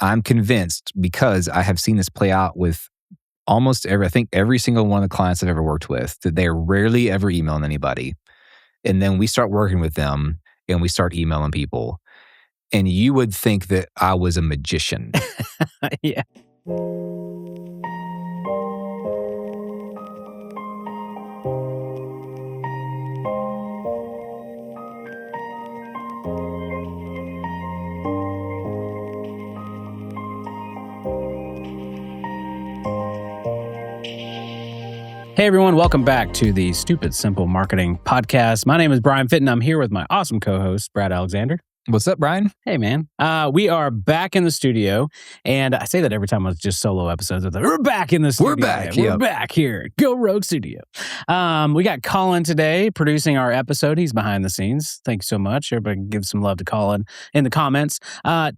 I'm convinced, because I have seen this play out with I think every single one of the clients I've ever worked with, that they're rarely ever emailing anybody. And then we start working with them and we start emailing people. And you would think that I was a magician. Yeah. Hey everyone, welcome back to the Stupid Simple Marketing Podcast. My name is Bryan Fittin. I'm here with my awesome co-host, Brad Alexander. What's up, Bryan? Hey, man. We are back in the studio, and I say that every time it's just solo episodes. We're back in the studio. We're back. We're back here. Go Rogue Studio. We got Colin today producing our episode. He's behind the scenes. Thanks so much. Everybody give some love to Colin in the comments.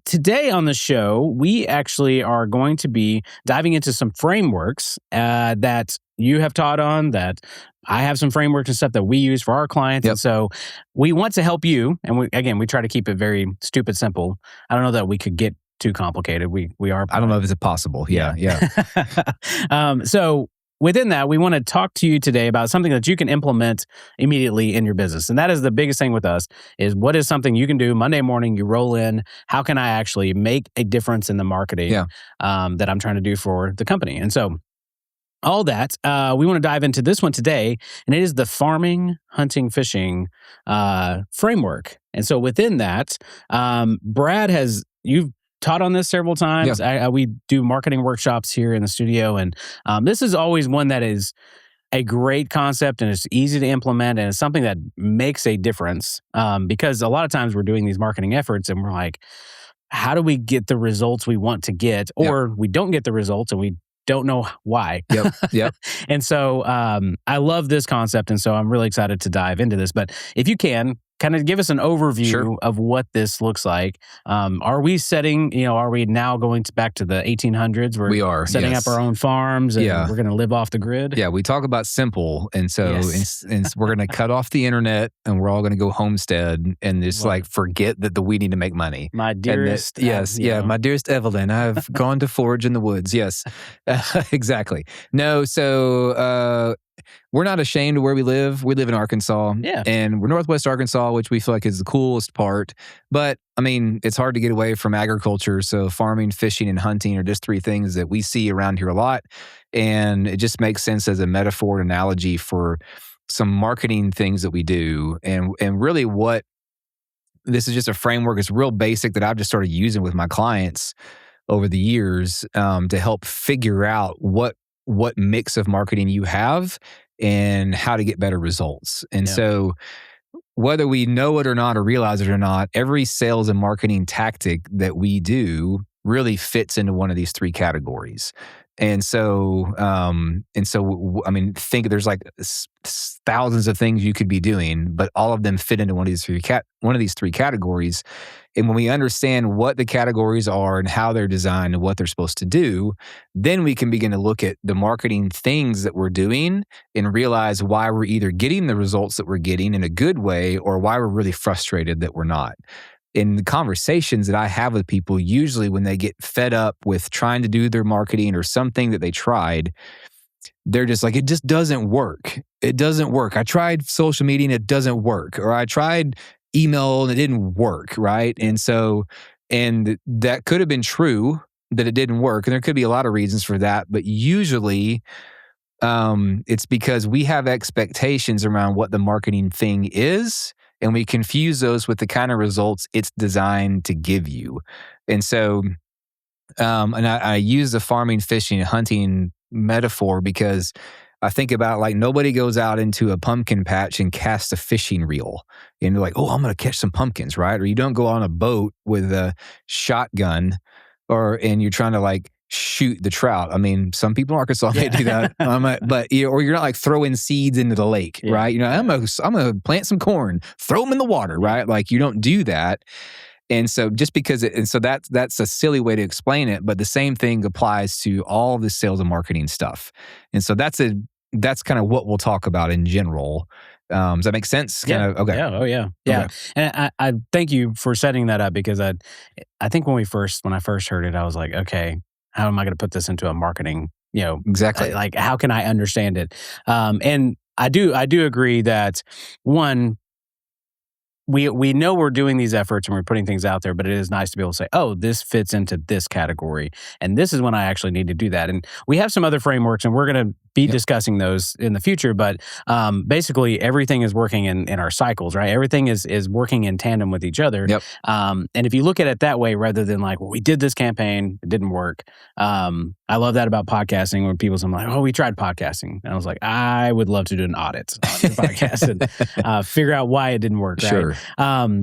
Today on the show, we actually are going to be diving into some frameworks that you have taught on, that I have some frameworks and stuff that we use for our clients. Yep. And so we want to help you. And we try to keep it very stupid simple. I don't know that we could get too complicated. We are. I don't know if it's possible. Yeah. So within that, we want to talk to you today about something that you can implement immediately in your business. And that is the biggest thing with us, is what is something you can do Monday morning, you roll in, how can I actually make a difference in the marketing that I'm trying to do for the company? And so all that, we want to dive into this one today, and it is the farming, hunting, fishing framework. And so within that, Brad you've taught on this several times. Yeah. We do marketing workshops here in the studio, and this is always one that is a great concept, and it's easy to implement, and it's something that makes a difference, because a lot of times we're doing these marketing efforts, and we're like, how do we get the results we want to get? Or we don't get the results, and we don't know why. Yep. And so I love this concept, and so I'm really excited to dive into this. But if you can, kind of give us an overview of what this looks like. Are we now going back to the 1800s? We are setting up our own farms, and we're going to live off the grid? Yeah, we talk about simple. And so we're going to cut off the internet, and we're all going to go homestead and just forget that we need to make money. My dearest. My dearest Evelyn, I've gone to forage in the woods. Yes, exactly. No, so we're not ashamed of where we live. We live in Arkansas, and we're Northwest Arkansas, which we feel like is the coolest part. But I mean, it's hard to get away from agriculture. So farming, fishing, and hunting are just three things that we see around here a lot. And it just makes sense as a metaphor and analogy for some marketing things that we do. And really what this is just a framework. It's real basic that I've just started using with my clients over the years to help figure out what mix of marketing you have and how to get better results. And so whether we know it or not or realize it or not, every sales and marketing tactic that we do really fits into one of these three categories. And so, I mean, think there's like thousands of things you could be doing, but all of them fit into one of these three categories. And when we understand what the categories are and how they're designed and what they're supposed to do, then we can begin to look at the marketing things that we're doing and realize why we're either getting the results that we're getting in a good way or why we're really frustrated that we're not. In the conversations that I have with people, usually when they get fed up with trying to do their marketing or something that they tried, they're just like, it just doesn't work. It doesn't work. I tried social media and it doesn't work. Or I tried email and it didn't work, right? And that could have been true that it didn't work. And there could be a lot of reasons for that. But usually it's because we have expectations around what the marketing thing is, and we confuse those with the kind of results it's designed to give you. And so, I use the farming, fishing, and hunting metaphor because I think about like nobody goes out into a pumpkin patch and casts a fishing reel and they're like, oh, I'm going to catch some pumpkins, right? Or you don't go on a boat with a shotgun and you're trying to like shoot the trout. I mean, some people in Arkansas may do that, or you're not like throwing seeds into the lake, right? You know, I'm gonna plant some corn, throw them in the water, right? Like you don't do that. And so just because that's a silly way to explain it, but the same thing applies to all the sales and marketing stuff. And so that's kind of what we'll talk about in general. Does that make sense? Yeah. Kind of, okay. Yeah. Oh, yeah. Yeah. Okay. And I thank you for setting that up, because I think when I first heard it, I was like, okay, how am I going to put this into a marketing, Exactly. like how can I understand it? And I do agree that, one, we know we're doing these efforts and we're putting things out there, but it is nice to be able to say, oh, this fits into this category. And this is when I actually need to do that. And we have some other frameworks, and we're going to be discussing those in the future. But basically, everything is working in our cycles, right? Everything is working in tandem with each other. Yep. And if you look at it that way, rather than like, well, we did this campaign, it didn't work. I love that about podcasting, when people say, like, oh, we tried podcasting. And I was like, I would love to do an audit on your podcast and figure out why it didn't work. Right? Sure.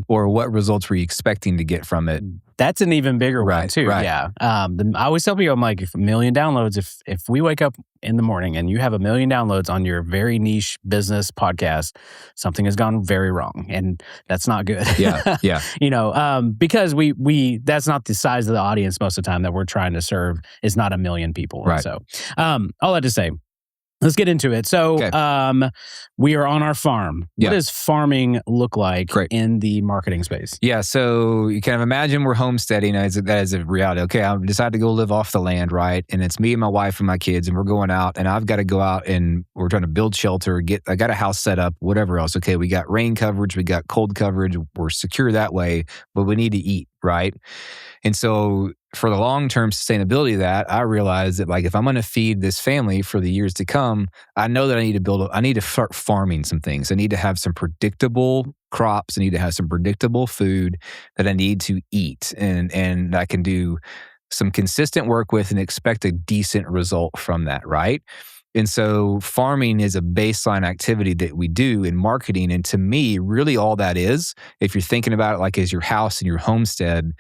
Or what results were you expecting to get from it? That's an even bigger one too. Right. Yeah. I always tell people, I'm like, if 1 million downloads, if we wake up in the morning and you have 1 million downloads on your very niche business podcast, something has gone very wrong, and that's not good. Yeah. Yeah. Because we that's not the size of the audience most of the time that we're trying to serve, is not 1 million people. Right. So, all that to say, let's get into it. So, we are on our farm. Yeah. What does farming look like in the marketing space? Yeah. So you kind of imagine we're homesteading. That is a reality. Okay, I've decided to go live off the land, right? And it's me and my wife and my kids, and we're going out, and I've got to go out and we're trying to build shelter, I got a house set up, whatever else. Okay, we got rain coverage, we got cold coverage, we're secure that way, but we need to eat, right? And so for the long-term sustainability of that, I realized that, like, if I'm going to feed this family for the years to come, I know that I need to start farming some things. I need to have some predictable crops. I need to have some predictable food that I need to eat, and I can do some consistent work with and expect a decent result from that, right? And so farming is a baseline activity that we do in marketing. And to me, really all that is, if you're thinking about it like as your house and your homestead,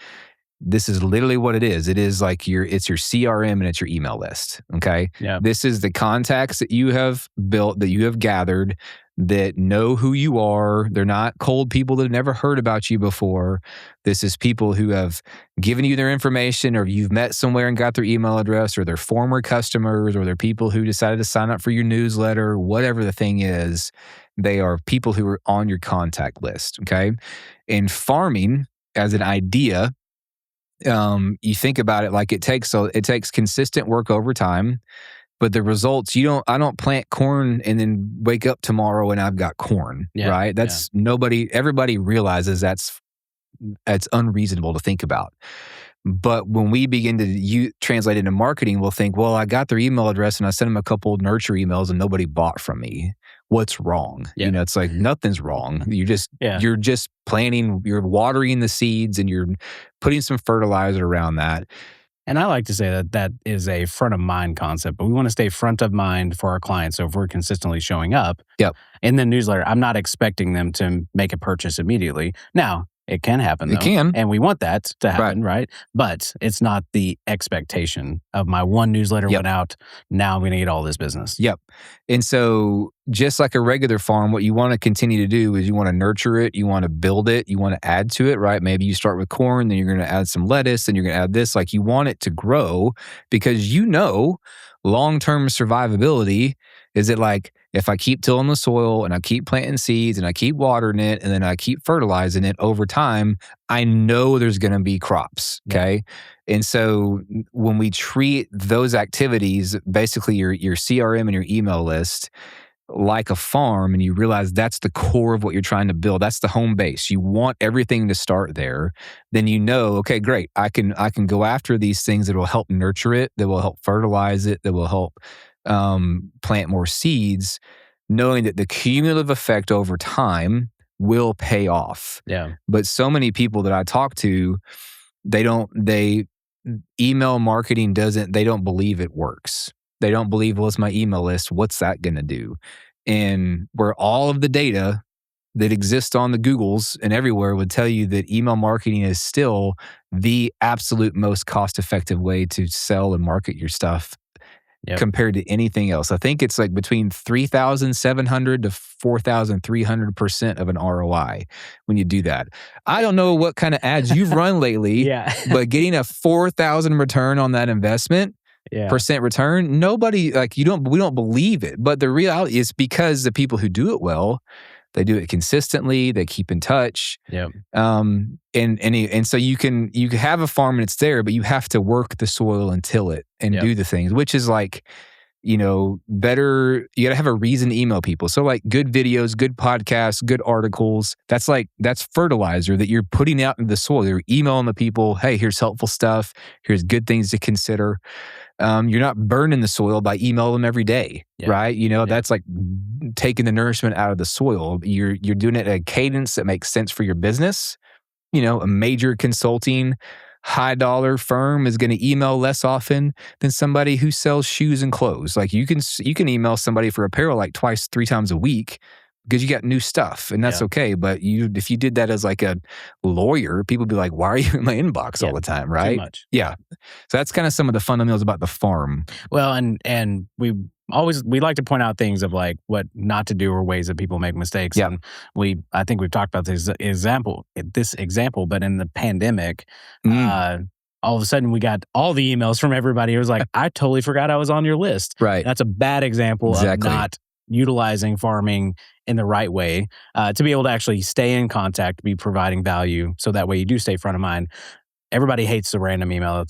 this is literally what it is. It is like it's your CRM and it's your email list. Okay. Yeah. This is the contacts that you have built, that you have gathered, that know who you are. They're not cold people that have never heard about you before. This is people who have given you their information, or you've met somewhere and got their email address, or they're former customers, or they're people who decided to sign up for your newsletter, whatever the thing is. They are people who are on your contact list. Okay. And farming as an idea, you think about it like it takes consistent work over time, but the results, I don't plant corn and then wake up tomorrow and I've got corn, right? That's everybody realizes that's unreasonable to think about. But when we begin to translate into marketing, we'll think, well, I got their email address and I sent them a couple of nurture emails and nobody bought from me. What's wrong? Yeah. It's like nothing's wrong. You're just planting, you're watering the seeds, and you're putting some fertilizer around that. And I like to say that is a front of mind concept, but we want to stay front of mind for our clients. So if we're consistently showing up in the newsletter, I'm not expecting them to make a purchase immediately. Now, it can happen, though. It can. And we want that to happen, right? But it's not the expectation of my one newsletter went out, now I'm going to get all this business. Yep. And so just like a regular farm, what you want to continue to do is you want to nurture it, you want to build it, you want to add to it, right? Maybe you start with corn, then you're going to add some lettuce, then you're going to add this. Like, you want it to grow, because long-term survivability is it like, if I keep tilling the soil and I keep planting seeds and I keep watering it and then I keep fertilizing it over time, I know there's going to be crops. Okay. Yeah. And so when we treat those activities, basically your CRM and your email list, like a farm, and you realize that's the core of what you're trying to build, that's the home base, you want everything to start there, then okay, great, I can go after these things that will help nurture it, that will help fertilize it, that will help plant more seeds, knowing that the cumulative effect over time will pay off. Yeah. But so many people that I talk to, email marketing they don't believe it works. They don't believe, well, it's my email list, what's that going to do? And where all of the data that exists on the Googles and everywhere would tell you that email marketing is still the absolute most cost-effective way to sell and market your stuff. Yep. Compared to anything else. I think it's like between 3,700 to 4,300% of an ROI when you do that. I don't know what kind of ads you've run lately, but getting a 4,000 return on that investment, percent return, nobody, we don't believe it. But the reality is, because the people who do it well, They do it consistently. They keep in touch. Yep. And so you can have a farm and it's there, but you have to work the soil and till it and do the things, which is like, better. You got to have a reason to email people. So like good videos, good podcasts, good articles. That's fertilizer that you're putting out into the soil. You're emailing the people, hey, here's helpful stuff. Here's good things to consider. You're not burning the soil by emailing them every day, right? That's like taking the nourishment out of the soil. You're doing it at a cadence that makes sense for your business. A major consulting high dollar firm is going to email less often than somebody who sells shoes and clothes. Like you can email somebody for apparel like 2-3 times a week because you got new stuff, and that's okay. But if you did that as like a lawyer, people would be like, why are you in my inbox all the time, right? Too much. Yeah. So that's kind of some of the fundamentals about the farm. Well, and we like to point out things of like what not to do or ways that people make mistakes. Yeah. And I think we've talked about this example, but in the pandemic, all of a sudden we got all the emails from everybody. It was like, I totally forgot I was on your list. Right. That's a bad example of not utilizing farming in the right way to be able to actually stay in contact, be providing value. So that way you do stay front of mind. Everybody hates the random email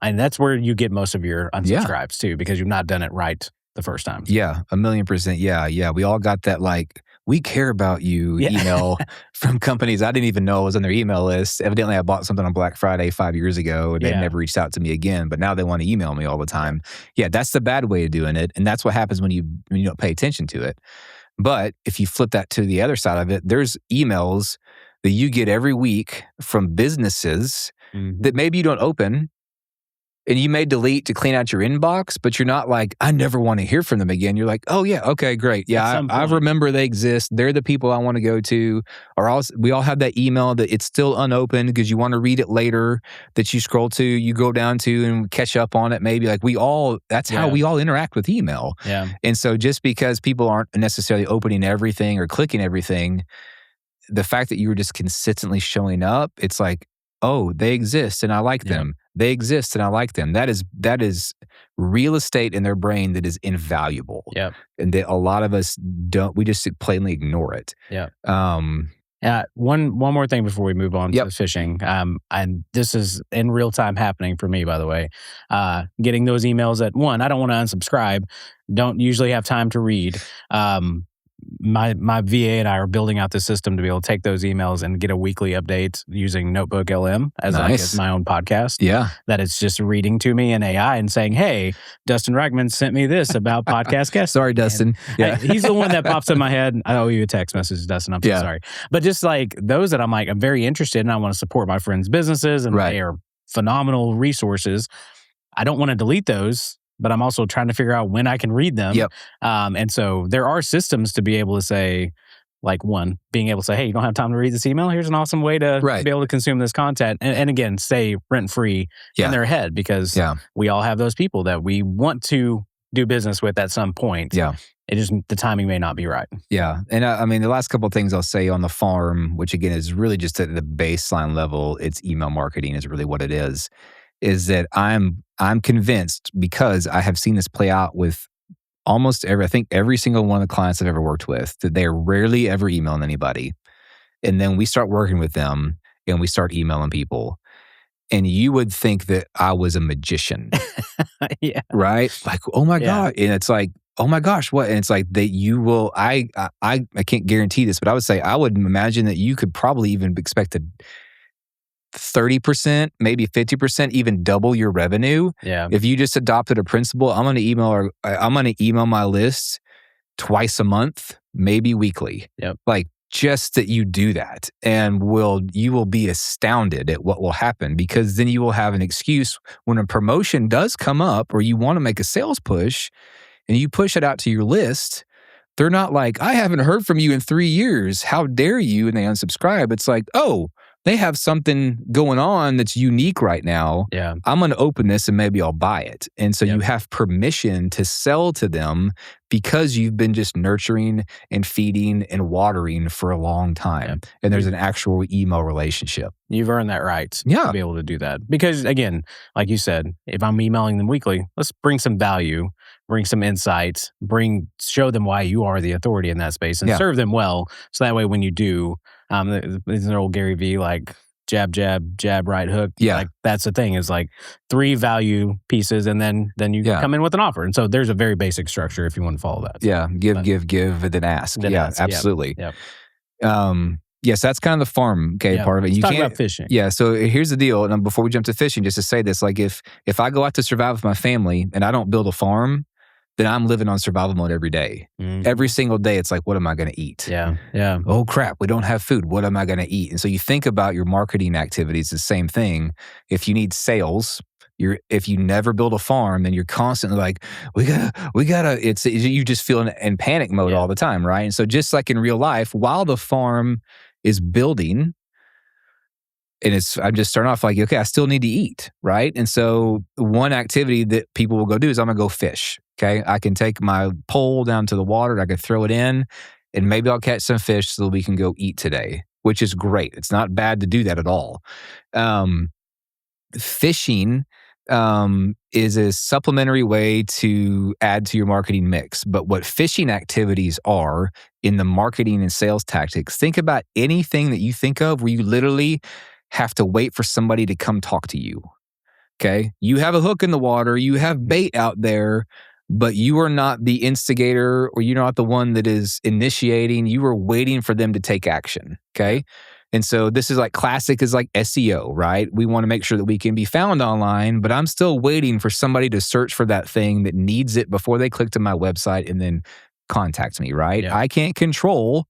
and that's where you get most of your unsubscribes too, because you've not done it right the first time. Yeah, 1,000,000%. Yeah. We all got that like, we care about you email from companies I didn't even know was on their email list. Evidently, I bought something on Black Friday 5 years ago and they never reached out to me again, but now they want to email me all the time. Yeah, that's the bad way of doing it. And that's what happens when you don't pay attention to it. But if you flip that to the other side of it, there's emails that you get every week from businesses that maybe you don't open. And you may delete to clean out your inbox, but you're not like, I never want to hear from them again. You're like, oh yeah, okay, great. Yeah, I remember they exist. They're the people I want to go to. Or we all have that email that it's still unopened because you want to read it later, that you scroll to, you go down to and catch up on it maybe. Like that's how we all interact with email. Yeah. And so just because people aren't necessarily opening everything or clicking everything, the fact that you were just consistently showing up, it's like, oh, they exist and I like them. They exist and I like them. That is real estate in their brain that is invaluable. Yeah. And that a lot of us don't, we just plainly ignore it. Yeah. One more thing before we move on to fishing. And this is in real time happening for me, by the way. Getting those emails that, one, I don't want to unsubscribe, don't usually have time to read. My VA and I are building out the system to be able to take those emails and get a weekly update using Notebook LM as my own podcast. Yeah. That it's just reading to me in AI and saying, hey, Dustin Reichman sent me this about podcast guests. Sorry, Dustin. He's the one that pops in my head. I owe you a text message, Dustin. I'm so sorry. But just like those that I'm like, I'm very interested and I want to support my friends' businesses and they are phenomenal resources. I don't want to delete those, but I'm also trying to figure out when I can read them. Yep. And so there are systems to be able to say, like one, being able to say, hey, you don't have time to read this email? Here's an awesome way to be able to consume this content. And again, stay rent-free in their head because we all have those people that we want to do business with at some point. Yeah. It just, the timing may not be right. Yeah. And I mean, the last couple of things I'll say on the farm, which again is really just at the baseline level, it's email marketing is really what it is that I'm convinced, because I have seen this play out with almost every single one of the clients I've ever worked with, that they're rarely ever emailing anybody. And then we start working with them and we start emailing people. And you would think that I was a magician. Right? Like, oh my God. And it's like, oh my gosh, what? And it's like that you will, I can't guarantee this, but I would say, I would imagine that you could probably even expect to 30%, maybe 50%, even double your revenue. Yeah. If you just adopted a principle, I'm going to email my list twice a month, maybe weekly. Yep. Like just that you do that, and you will be astounded at what will happen, because then you will have an excuse when a promotion does come up or you want to make a sales push and you push it out to your list. They're not like, I haven't heard from you in 3 years. How dare you? And they unsubscribe. It's like, oh, they have something going on that's unique right now. Yeah. I'm going to open this and maybe I'll buy it. And so you have permission to sell to them because you've been just nurturing and feeding and watering for a long time. And there's an actual email relationship. You've earned that right to be able to do that. Because again, like you said, if I'm emailing them weekly, let's bring some value, bring some insights, show them why you are the authority in that space and serve them well. So that way when you do, there's an old Gary V, like jab, jab, jab, right hook. Yeah. Like that's the thing, is like 3 value pieces and then you come in with an offer. And so there's a very basic structure if you want to follow that. Yeah. Give, and then ask. Absolutely. Yes, that's kind of the farm part of it. Let's talk about fishing. Yeah, so here's the deal. And before we jump to fishing, just to say this, like if I go out to survive with my family and I don't build a farm, then I'm living on survival mode every day. Every single day, it's like, what am I going to eat? Yeah. Oh, crap, we don't have food. What am I going to eat? And so you think about your marketing activities, the same thing. If you need sales, if you never build a farm, then you're constantly like, we gotta, you just feel in panic mode all the time, right? And so just like in real life, while the farm is building, and I'm just starting off like, okay, I still need to eat, right? And so one activity that people will go do is I'm gonna go fish, okay? I can take my pole down to the water, I can throw it in, and maybe I'll catch some fish so that we can go eat today, which is great. It's not bad to do that at all. Fishing is a supplementary way to add to your marketing mix. But what fishing activities are in the marketing and sales tactics, think about anything that you think of where you literally have to wait for somebody to come talk to you. Okay? You have a hook in the water, you have bait out there, but you are not the instigator or you're not the one that is initiating. You are waiting for them to take action. Okay? And so this is like classic is like SEO, right? We want to make sure that we can be found online, but I'm still waiting for somebody to search for that thing that needs it before they click to my website and then contact me, right? I can't control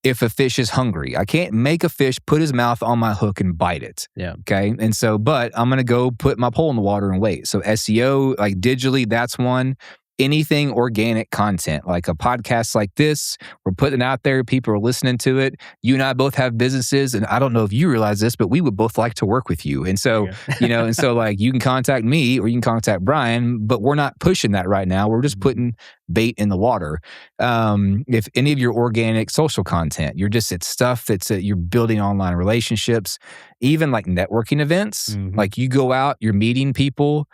if a fish is hungry. I can't make a fish put his mouth on my hook and bite it. Okay. And so, but I'm going to go put my pole in the water and wait. So SEO, like digitally, that's one. Anything organic content, like a podcast like this, we're putting it out there, people are listening to it. You and I both have businesses, and I don't know if you realize this, but we would both like to work with you. And so, and so like you can contact me or you can contact Bryan, but we're not pushing that right now. We're just putting bait in the water. If any of your organic social content, it's stuff that's you're building online relationships, even like networking events, like you go out, you're meeting people,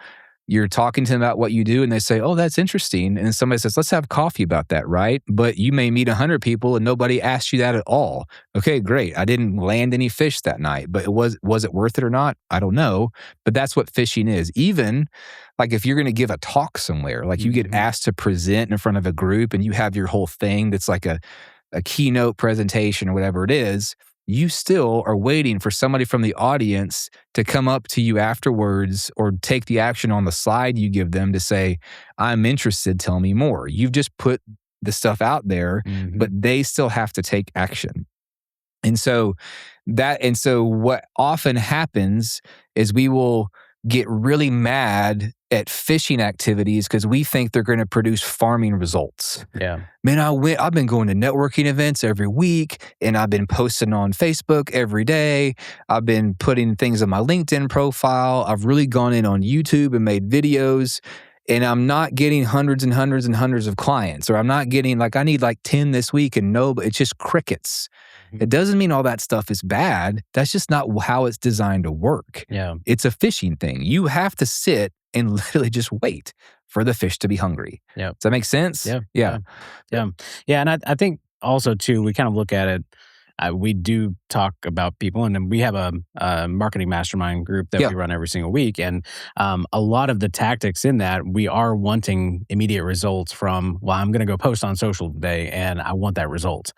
you're talking to them about what you do and they say, oh, that's interesting. And somebody says, let's have coffee about that, right? But you may meet 100 people and nobody asked you that at all. Okay, great. I didn't land any fish that night, but was it worth it or not? I don't know. But that's what fishing is. Even like if you're going to give a talk somewhere, like you get asked to present in front of a group and you have your whole thing that's like a keynote presentation or whatever it is, you still are waiting for somebody from the audience to come up to you afterwards or take the action on the slide you give them to say, I'm interested, tell me more. You've just put the stuff out there, but they still have to take action. And so what often happens is we will get really mad at fishing activities because we think they're going to produce farming results. Yeah. Man, I've been going to networking events every week and I've been posting on Facebook every day. I've been putting things on my LinkedIn profile. I've really gone in on YouTube and made videos and I'm not getting hundreds and hundreds and hundreds of clients, or I'm not getting I need 10 this week and no, but it's just crickets. It doesn't mean all that stuff is bad. That's just not how it's designed to work. Yeah. It's a fishing thing. You have to sit and literally just wait for the fish to be hungry. Yeah. Does that make sense? Yeah. And I think also too, we kind of look at it, we do talk about people, and then we have a marketing mastermind group that we run every single week. And a lot of the tactics in that, we are wanting immediate results from, well, I'm going to go post on social today and I want that result.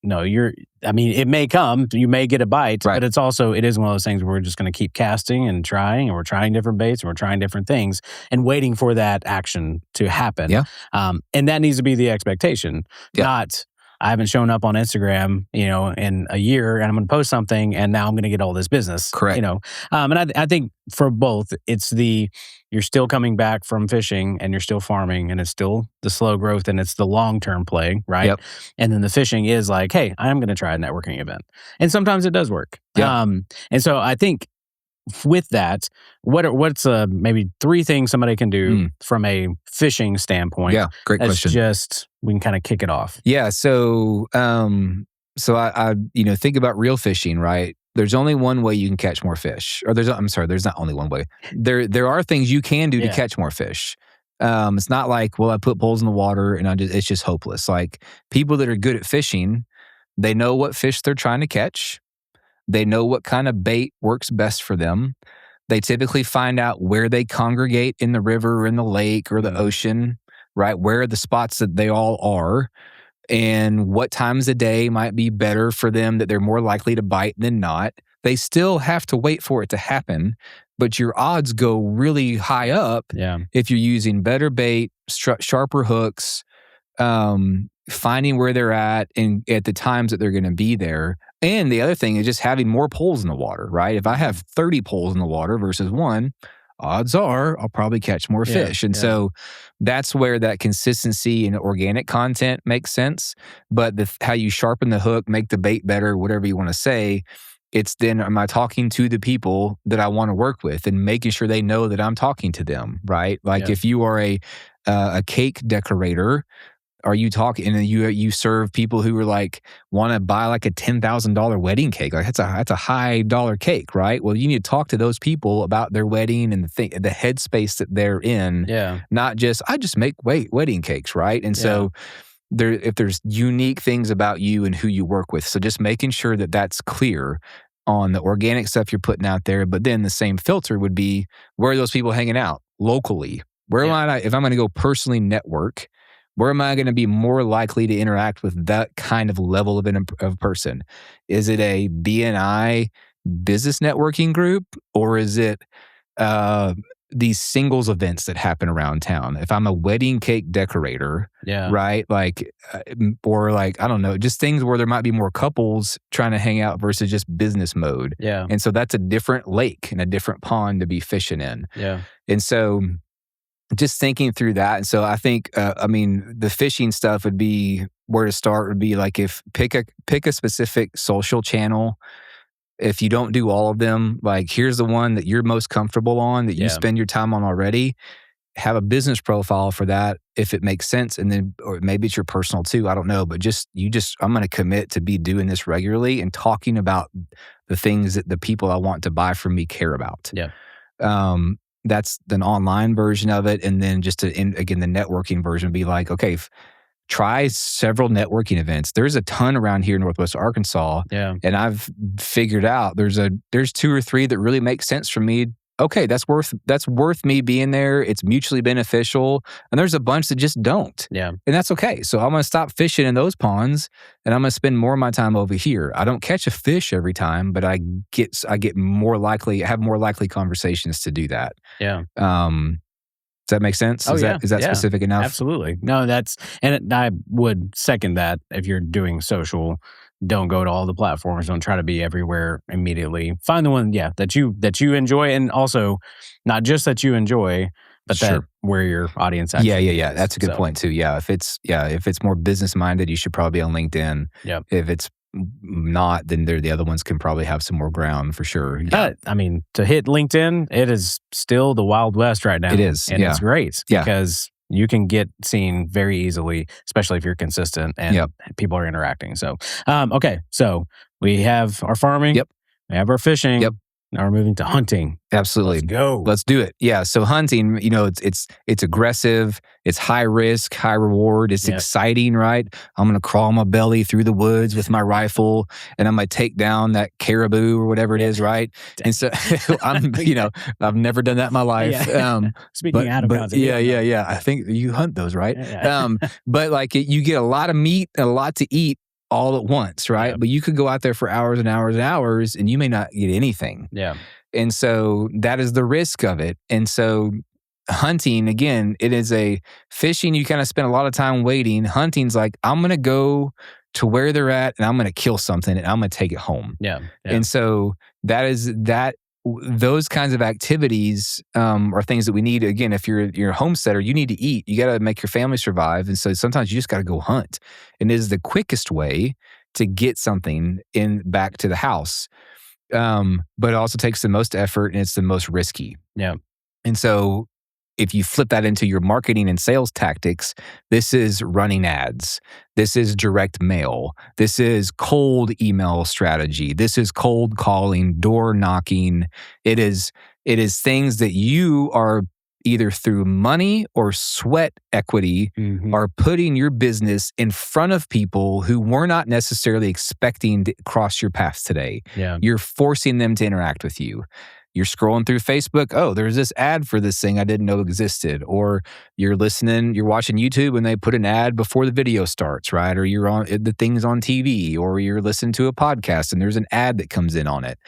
No, it may come, you may get a bite, but it is one of those things where we're just going to keep casting and trying, and we're trying different baits and we're trying different things and waiting for that action to happen. Yeah. And that needs to be the expectation, not, I haven't shown up on Instagram, in a year, and I'm going to post something, and now I'm going to get all this business. Correct. And I think for both, it's you're still coming back from fishing and you're still farming, and it's still the slow growth and it's the long-term play, right? Yep. And then the fishing is like, hey, I'm going to try a networking event. And sometimes it does work. Yep. And so I think with that, what's maybe 3 things somebody can do from a fishing standpoint? Yeah, great question. We can kind of kick it off. Yeah, so I think about reel fishing, right? There's only one way you can catch more fish. Or there's not only one way. There are things you can do to catch more fish. It's not like, well, I put poles in the water and it's just hopeless. Like, people that are good at fishing, they know what fish they're trying to catch. They know what kind of bait works best for them. They typically find out where they congregate in the river or in the lake or the ocean, right? Where are the spots that they all are, and what times of day might be better for them that they're more likely to bite than not. They still have to wait for it to happen, but your odds go really high up if you're using better bait, sharper hooks, finding where they're at and at the times that they're going to be there. And the other thing is just having more poles in the water, right? If I have 30 poles in the water versus 1, odds are I'll probably catch more fish. And so that's where that consistency and organic content makes sense. But how you sharpen the hook, make the bait better, whatever you want to say, it's then, am I talking to the people that I want to work with and making sure they know that I'm talking to them, right? Like if you are a cake decorator, are you talking and you serve people who are like want to buy like a $10,000 wedding cake? Like that's a high dollar cake, right? Well, you need to talk to those people about their wedding and the headspace that they're in. Yeah. Not just I just make wedding cakes, right? And so if there's unique things about you and who you work with, so just making sure that that's clear on the organic stuff you're putting out there. But then the same filter would be, where are those people hanging out locally? Where am I? If I'm going to go personally network, where am I going to be more likely to interact with that kind of level of person? Is it a BNI business networking group, or is it these singles events that happen around town? If I'm a wedding cake decorator, right? Like, or like, I don't know, just things where there might be more couples trying to hang out versus just business mode. Yeah. And so that's a different lake and a different pond to be fishing in. Yeah. And so just thinking through that. And so I think, the fishing stuff would be, where to start would be like, if pick a specific social channel. If you don't do all of them, like, here's the one that you're most comfortable on, that you spend your time on already. Have a business profile for that if it makes sense. And then, or maybe it's your personal too, I don't know, but I'm going to commit to be doing this regularly and talking about the things that the people I want to buy from me care about. Yeah. That's an online version of it. And then again, the networking version would be like, okay, try several networking events. There's a ton around here in Northwest Arkansas. Yeah. And I've figured out there's 2 or 3 that really make sense for me. Okay, that's worth me being there. It's mutually beneficial. And there's a bunch that just don't. Yeah. And that's okay. So I'm going to stop fishing in those ponds and I'm going to spend more of my time over here. I don't catch a fish every time, but I have more likely conversations to do that. Yeah. Does that make sense? Is that specific enough? Absolutely. No, and I would second that. If you're doing social, don't go to all the platforms. Don't try to be everywhere immediately. Find the one, that you enjoy, and also not just that you enjoy, but that where your audience actually is. That's a good point too. Yeah, if it's more business minded, you should probably be on LinkedIn. Yeah. If it's not, then the other ones can probably have some more ground for sure. Yeah. To hit LinkedIn, it is still the Wild West right now. It is. And it's great because you can get seen very easily, especially if you're consistent and people are interacting. So, okay. So we have our farming. Yep. We have our fishing. Yep. Now we're moving to hunting. Absolutely. Let's go. Let's do it. Yeah. So hunting, it's aggressive. It's high risk, high reward. It's exciting, right? I'm going to crawl my belly through the woods with my rifle and I'm going to take down that caribou or whatever it is, right? And so I've never done that in my life. Yeah. Speaking out of context. Yeah. I think you hunt those, right? Yeah. But like you get a lot of meat and a lot to eat all at once, right? Yeah. But you could go out there for hours and hours and hours and you may not get anything. Yeah. And so that is the risk of it. And so hunting, again, it is fishing, you kind of spend a lot of time waiting. Hunting's like, I'm going to go to where they're at, and I'm going to kill something and I'm going to take it home. Yeah. And so those kinds of activities are things that we need. Again, if you're a homesteader, you need to eat. You got to make your family survive. And so sometimes you just got to go hunt. And it is the quickest way to get something back to the house. But it also takes the most effort and it's the most risky. Yeah. And so if you flip that into your marketing and sales tactics, this is running ads. This is direct mail. This is cold email strategy. This is cold calling, door knocking. It is things that you are either through money or sweat equity are putting your business in front of people who were not necessarily expecting to cross your path today. Yeah. You're forcing them to interact with you. You're scrolling through Facebook. Oh, there's this ad for this thing I didn't know existed. Or you're watching YouTube and they put an ad before the video starts, right? Or you're on the thing's on TV, or you're listening to a podcast and there's an ad that comes in on it.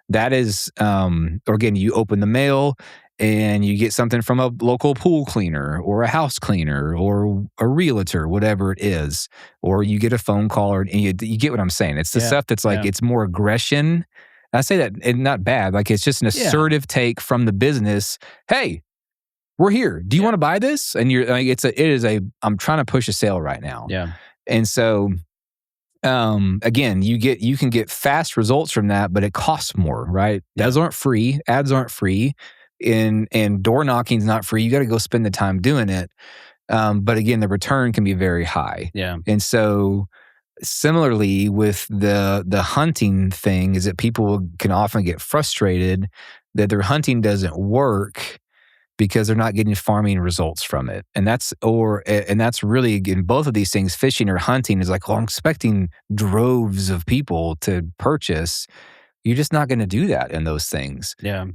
That is, or again, you open the mail and you get something from a local pool cleaner or a house cleaner or a realtor, whatever it is. Or you get a phone call, and you get what I'm saying. It's the stuff that's like, it's more aggression. I say that and not bad. Like, it's just an assertive take from the business. Hey, we're here. Do you want to buy this? And you're like, I'm trying to push a sale right now. Yeah. And so, again, you can get fast results from that, but it costs more, right? Yeah. Those aren't free. Ads aren't free. And door knocking's not free. You got to go spend the time doing it. But again, the return can be very high. Yeah. And so, similarly with the hunting thing, is that people can often get frustrated that their hunting doesn't work because they're not getting farming results from it. And that's really, again, both of these things, fishing or hunting, is like, well, I'm expecting droves of people to purchase. You're just not going to do that in those things. Yeah.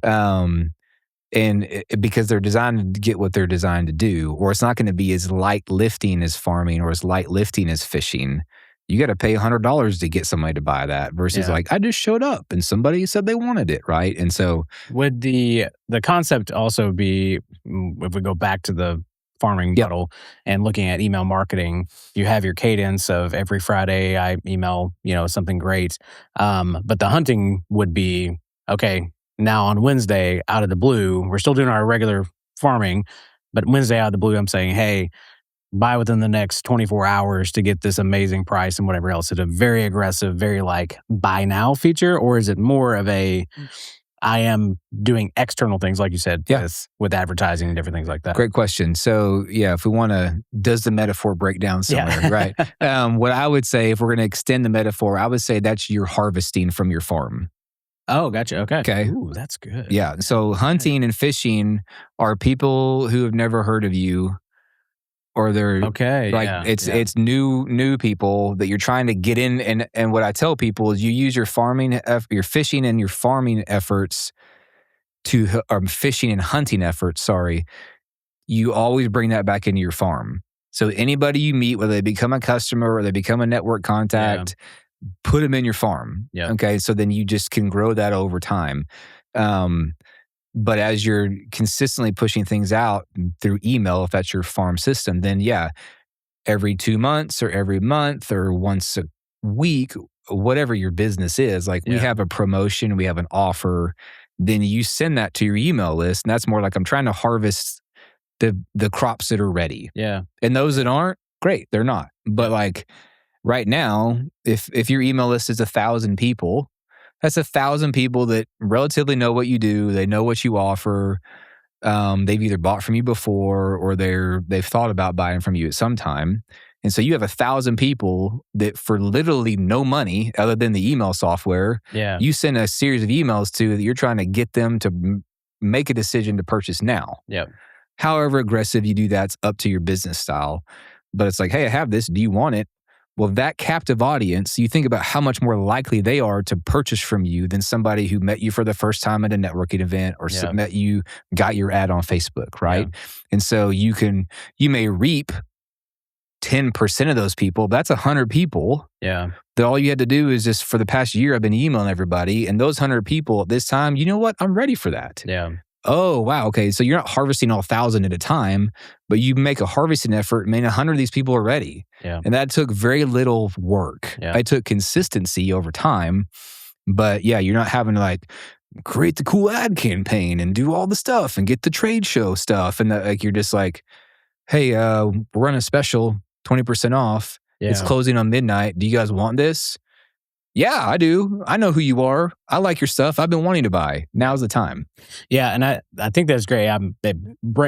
Because they're designed to get what they're designed to do, or it's not going to be as light lifting as farming or as light lifting as fishing. You got to pay $100 to get somebody to buy that versus like, I just showed up and somebody said they wanted it, right? And so would the concept also be, if we go back to the farming model and looking at email marketing, you have your cadence of every Friday I email, something great. But the hunting would be, okay, now on Wednesday out of the blue, we're still doing our regular farming, but Wednesday out of the blue, I'm saying, hey, buy within the next 24 hours to get this amazing price and whatever else. Is it a very aggressive, very like buy now feature? Or is it more of I am doing external things, like you said, with advertising and different things like that? Great question. So if we want to, does the metaphor break down somewhere, right? What I would say, if we're going to extend the metaphor, I would say that's your harvesting from your farm. Oh, gotcha. Okay. Ooh, that's good. Yeah. So hunting and fishing are people who have never heard of you, or they're it's new people that you're trying to get in. And what I tell people is, you use your your fishing and your farming efforts fishing and hunting efforts. Sorry, you always bring that back into your farm. So anybody you meet, whether they become a customer or they become a network contact, put them in your farm. Yeah. Okay. So then you just can grow that over time. But as you're consistently pushing things out through email, if that's your farm system, then every 2 months or every month or once a week, whatever your business is, like we have a promotion, we have an offer, then you send that to your email list. And that's more like, I'm trying to harvest the crops that are ready. Yeah. And those that aren't, great, they're not. But like right now, if your email list is 1,000 people, that's 1,000 people that relatively know what you do. They know what you offer. They've either bought from you before or they've thought about buying from you at some time. And so you have 1,000 people that for literally no money other than the email software, you send a series of emails to that you're trying to get them to make a decision to purchase now. Yeah. However aggressive you do, that's up to your business style. But it's like, hey, I have this. Do you want it? Well, that captive audience, you think about how much more likely they are to purchase from you than somebody who met you for the first time at a networking event or met you, got your ad on Facebook, right? Yeah. And so you may reap 10% of those people. That's 100 people. Yeah. That all you had to do is just, for the past year, I've been emailing everybody. And those 100 people at this time, you know what? I'm ready for that. Yeah. oh, wow, okay, so you're not harvesting all 1,000 at a time, but you make a harvesting effort, and 100 of these people are ready. Yeah. And that took very little work. Yeah. It took consistency over time. But yeah, you're not having to like create the cool ad campaign and do all the stuff and get the trade show stuff. And like you're just like, hey, we're running a special, 20% off. Yeah. It's closing on midnight. Do you guys want this? Yeah, I do. I know who you are. I like your stuff. I've been wanting to buy. Now's the time. Yeah, and I think that's great. It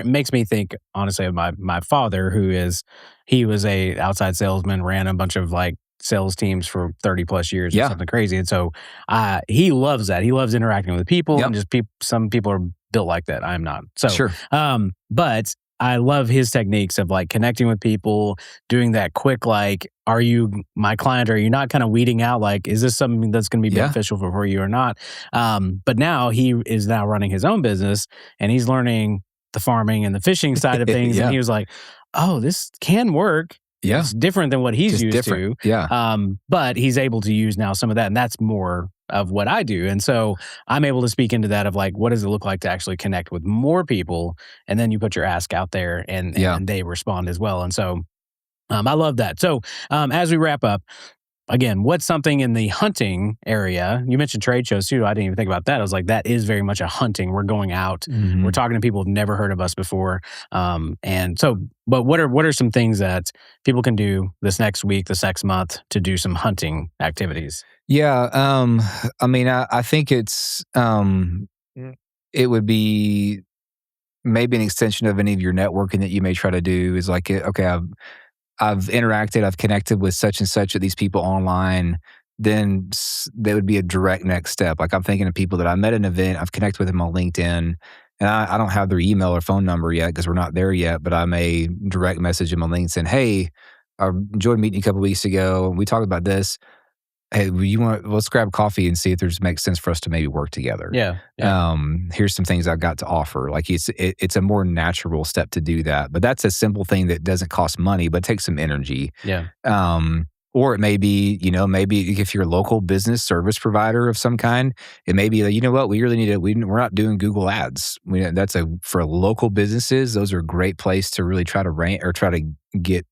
makes me think, honestly, of my father, he was a outside salesman, ran a bunch of like sales teams for 30 plus years or something crazy. And so he loves that. He loves interacting with people, and just some people are built like that. I'm not. So, sure. But I love his techniques of like connecting with people, doing that quick, like, are you my client? Or are you not kind of weeding out, like, is this something that's going to be beneficial for you or not? But now he is now running his own business, and he's learning the farming and the fishing side of things. And he was like, oh, this can work. Yeah. It's different than what he's used to. Yeah. But he's able to use now some of that, and that's more of what I do. And so I'm able to speak into that of like, what does it look like to actually connect with more people? And then you put your ask out there and they respond as well. And so I love that. So as we wrap up, again, what's something in the hunting area? You mentioned trade shows too. I didn't even think about that. I was like, that is very much a hunting. We're going out. Mm-hmm. We're talking to people who've never heard of us before. And so, but what are some things that people can do this next week, this next month to do some hunting activities? Yeah. I mean, I think it would be maybe an extension of any of your networking that you may try to do is like, okay, I've interacted, I've connected with such and such of these people online, then that would be a direct next step. Like I'm thinking of people that I met at an event, I've connected with them on LinkedIn, and I don't have their email or phone number yet because we're not there yet, but I may direct message them on LinkedIn saying, hey, I enjoyed meeting you a couple of weeks ago. We talked about this. Hey, let's grab coffee and see if there's makes sense for us to maybe work together. Yeah. Here's some things I've got to offer. Like it's a more natural step to do that. But that's a simple thing that doesn't cost money, but takes some energy. Yeah. Or it may be, maybe if you're a local business service provider of some kind, it may be like, you know what, we really need we're not doing Google ads. For local businesses, those are a great place to really try to rank or try to get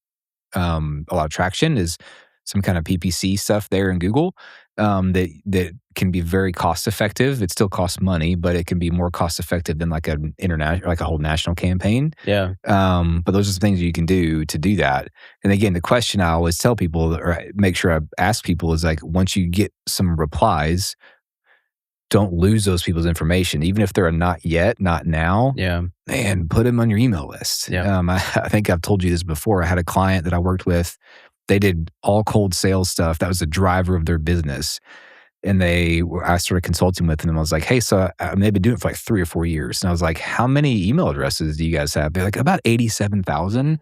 a lot of traction is some kind of PPC stuff there in Google that can be very cost effective. It still costs money, but it can be more cost effective than like an international, like a whole national campaign. Yeah. But those are the things you can do to do that. And again, the question I always tell people, or make sure I ask people, is like, once you get some replies, don't lose those people's information, even if they're a not yet, not now. Yeah. Man, put them on your email list. Yeah. I think I've told you this before. I had a client that I worked with. They did all cold sales stuff. That was the driver of their business. And I started consulting with them. I was like, hey, so they've been doing it for like 3 or 4 years. And I was like, how many email addresses do you guys have? They're like, about 87,000.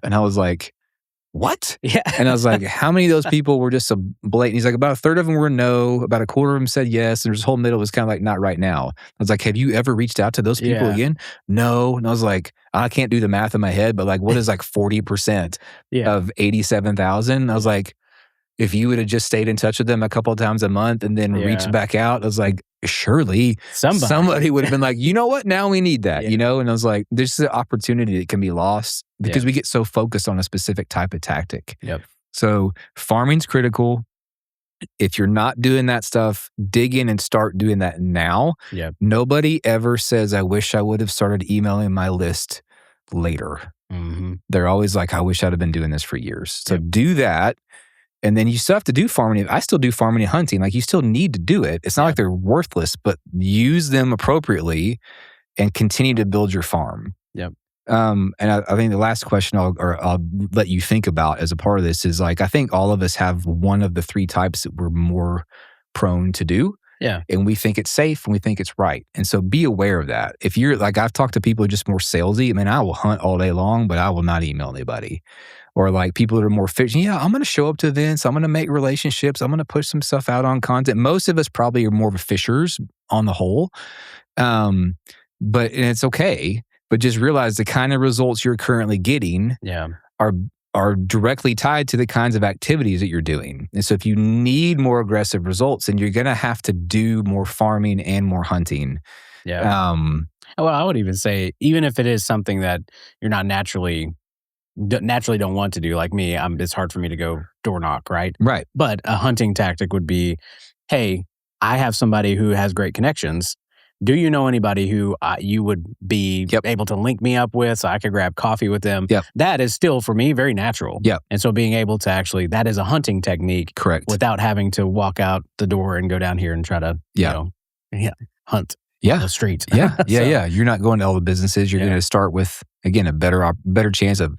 And I was like, what? Yeah. And I was like, how many of those people were just a blatant? He's like, about a third of them were no, about a quarter of them said yes. And this whole middle was kind of like, not right now. I was like, have you ever reached out to those people again? No. And I was like, I can't do the math in my head, but like, what is like 40% of 87,000? I was like, if you would have just stayed in touch with them a couple of times a month and then reached back out, I was like, surely somebody would have been like, you know what? Now we need that, And I was like, there's an opportunity that can be lost because we get so focused on a specific type of tactic. Yep. So farming's critical. If you're not doing that stuff, dig in and start doing that now. Yep. Nobody ever says, I wish I would have started emailing my list later. Mm-hmm. They're always like, I wish I'd have been doing this for years. So do that. And then you still have to do farming. I still do farming and hunting. Like you still need to do it. It's not like they're worthless, but use them appropriately and continue to build your farm. Yep. And I think the last question I'll let you think about as a part of this is like, I think all of us have one of the 3 types that we're more prone to do. Yeah. And we think it's safe and we think it's right. And so be aware of that. If you're like, I've talked to people who are just more salesy. I mean, I will hunt all day long, but I will not email anybody. Or like people that are more fishing. Yeah, I'm going to show up to events. I'm going to make relationships. I'm going to push some stuff out on content. Most of us probably are more of a fishers on the whole. And it's okay. But just realize the kind of results you're currently getting are directly tied to the kinds of activities that you're doing. And so if you need more aggressive results, then you're going to have to do more farming and more hunting. Yeah. Well, I would even say, even if it is something that you're not naturally don't want to do, like me, it's hard for me to go door knock, right? Right. But a hunting tactic would be, hey, I have somebody who has great connections. Do you know anybody who you would be able to link me up with so I could grab coffee with them? Yep. That is still, for me, very natural. Yep. And so being able to actually, that is a hunting technique. Correct. Without having to walk out the door and go down here and try to, hunt. The street. Yeah. You're not going to all the businesses. You're going to start with, again, a better chance of,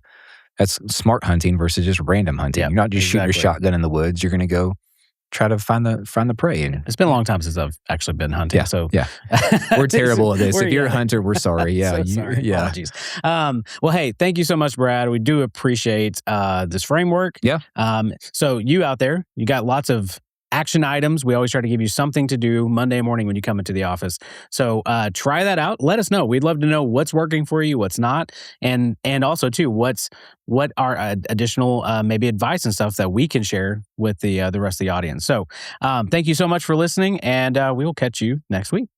that's smart hunting versus just random hunting. You're not just shooting your shotgun in the woods. You're going to go try to find the prey. And it's been a long time since I've actually been hunting. So we're terrible at this. If you're a hunter, we're sorry. Yeah. Sorry. Apologies. Well, hey, thank you so much, Brad. We do appreciate this framework. Yeah. So you out there, you got lots of action items. We always try to give you something to do Monday morning when you come into the office. So try that out. Let us know. We'd love to know what's working for you, what's not, and also too, what are additional maybe advice and stuff that we can share with the rest of the audience. So thank you so much for listening, and we will catch you next week.